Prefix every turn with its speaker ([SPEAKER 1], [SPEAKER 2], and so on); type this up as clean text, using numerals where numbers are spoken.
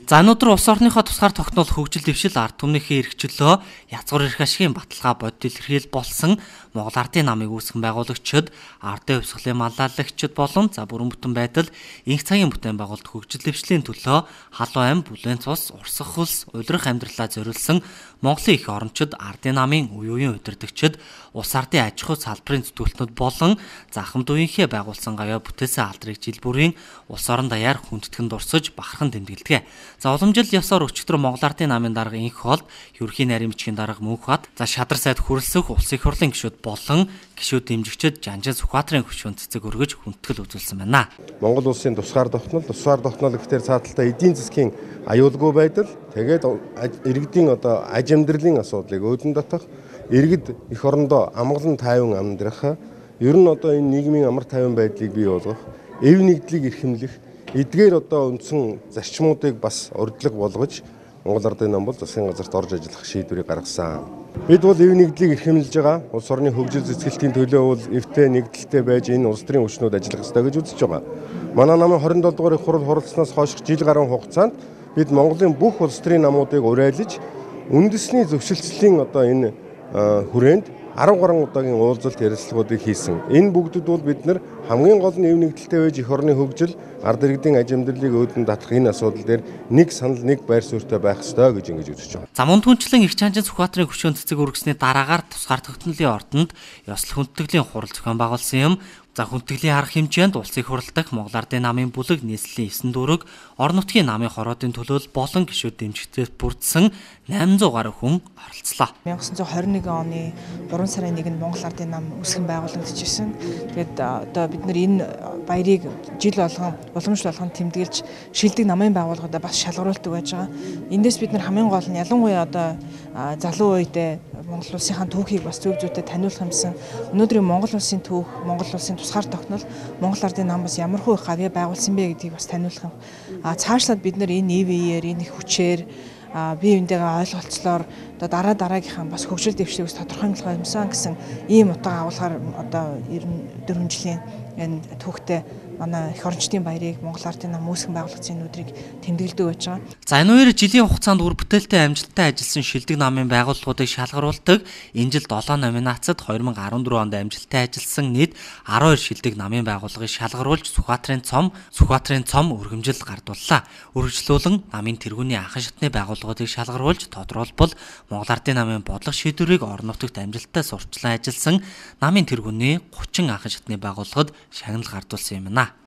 [SPEAKER 1] За өнөөдөр улс орныхоо тусгаар тогтнол хөгжил дэвшил ард түмнийхээ эрхчлөө язгуур эрх ашигын баталгаа бодит илэрхийл болсон Монгол Ардын намыг үүсгэн байгуулагчид, ардын хувьсгалын маллайлагчид болон за бүрэн бүтэн байдал инх цагийн бүтээн байгуулалт хөгжил дэвшлийн төлөө халуун ам, бүлээн цус, урсгах хөлс, улирах амьдралаа зориулсан Монголын их орончид, ардын намын үе үеийн удирдагчид, улс ардын аж ахуй салбарын зүтгэлтнүүд болон захамд үеийнхээ байгуулсан гавьяа бүтээсэн алдрыг жил бүрийн улс орон даяар хүндэтгэн дурсаж бахархан тэмдэглэдэг. За уламжил ёсоор өчигдөр Монгол Ардын намын дарга инх хоол, ерөнхий нарийн бичгийн дарга Мөнх бат, за шадар сайд хүрэлцэх улс их хурлын гишүүд болон гишүүд дэмжигчид Жанжин Сүхбаатарын хөшөөнд цэцэг өргөж хүндэтгэл үзүүлсэн байна.
[SPEAKER 2] Монгол улсын тусгаар тогтнол гэхээр цааталтаа эдийн засгийн аюулгүй байдал, тэгээд иргэдийн аж амьдралын асуудлыг өөдөн дотох, иргэд эх орондоо амгалан тайван амьдрах, ер нь энэ нийгмийн амар тайван байдлыг бий болгох, эв нэгдлийг эрхэмлэх, эдгээр үндсэн зарчмуудыг бас урьдлага болгож Монгол Ардын нам бол засгийн газарт орж ажиллах шийдвэрийг гаргасан. Бид бол эв нэгдлийг эрхэмлэж байгаа. Улс орны хөгжил зэцгэлтийн төлөө бол эвтэй нэгдэлтэй байж энэ улс төрийн хүчнүүд ажиллах ёстой гэж үзэж байгаа. Манай намын 27 дугаар их хурал хуралцсанаас хойш жил гаруй хугацаанд бид Монголын бүх улс төрийн намуудыг урайлаж үндэсний зөвшөлтслийн энэ хүрээнд 10 гаруй удаагийн уулзалт ярилцлагуудыг хийсэн. Энэ бүгдэд бол бид нар хамгийн гол нь эв нэгдэлтэй байж эх орны хөгжил, ард иргэдийн аж амьдралыг өөдөн татах энэ асуудал дээр нэг санал, нэг байр суурьтай байх ёстой гэж ингэж үзэж байгаа.
[SPEAKER 1] За мөн түнчлэн их Жанжин Сүхбаатарын хөшөөнд цэцэг өргөсний дараагаар тусгаар тогтнолын ордонд ёслол хүндэтгэлийн хурал зохион байгуулсан юм. За хүндэтгэлийн арга хэмжээнд улсын хурал дахь Монгол Ардын намын бүлэг нийслэлийн 9 дүүрэг, орон нутгийн намын хороодын төлөөлөл болон гишүүд дэмжигчдээс бүрдсэн 800 гаруй хүн оролцлоо.
[SPEAKER 3] 1921 оны 3 сарын 1-нд Монгол Ардын нам үүсгэн байгуулагдчихсэн. Тэгээд бид нар энэ баярыг жил болгон уламжлал болгон тэмдэглэж шилдэг намын байгууллагуудаа бас шалгаруулдаг байж байгаа. Эндээс бид нар хамгийн гол нь ялангуяа залуу үедээ Монгол улсынхаа түүхийг бас зөв зүйтэй таниулах юмсан. Өнөөдрийн Монгол улсын түүх, Монгол улсын тусгаар тогтнол, Монгол Ардын нам бас ямархуу их гавьяа байгуулсан бэ гэдгийг бас таниулах юм. Цаашлаад бид нар энэ ивээр, энэ их хүчээр бие биендээ ойлголцлоор дараагийнхаа бас хөгжил дэвшлигээс тодорхойлох юмсан гэсэн ийм утга агуулгаар 94 жилийн энэ түүхтэй манай их орончдын баярыг Монгол Ардын нам үүсгэн байгуулагдсан өдрийг тэмдэглэдэг байж байгаа.
[SPEAKER 1] За энэ үеэр жилийн хугацаанд үр бүтээлтэй амжилттай ажилласан шилдэг намын байгууллагуудыг шалгаруулдаг. Энэ жил 7 номинацид 2014 онд амжилттай ажилласан нийт 12 шилдэг намын байгууллагыг шалгаруулж Сүхбаатарын цом өргөмжил гардууллаа. Үргэлжлүүлэн намын тэргүүний анхан шатны байгууллагуудыг шалгаруулж тодорхойлбол Монгол Ардын намын бодлого шийдвэрийг орон нутагт амжилттай сурчлан ажилласан намын тэргүүний 30 анхан шатны байгууллагад шагнал гардуулсан юм байна.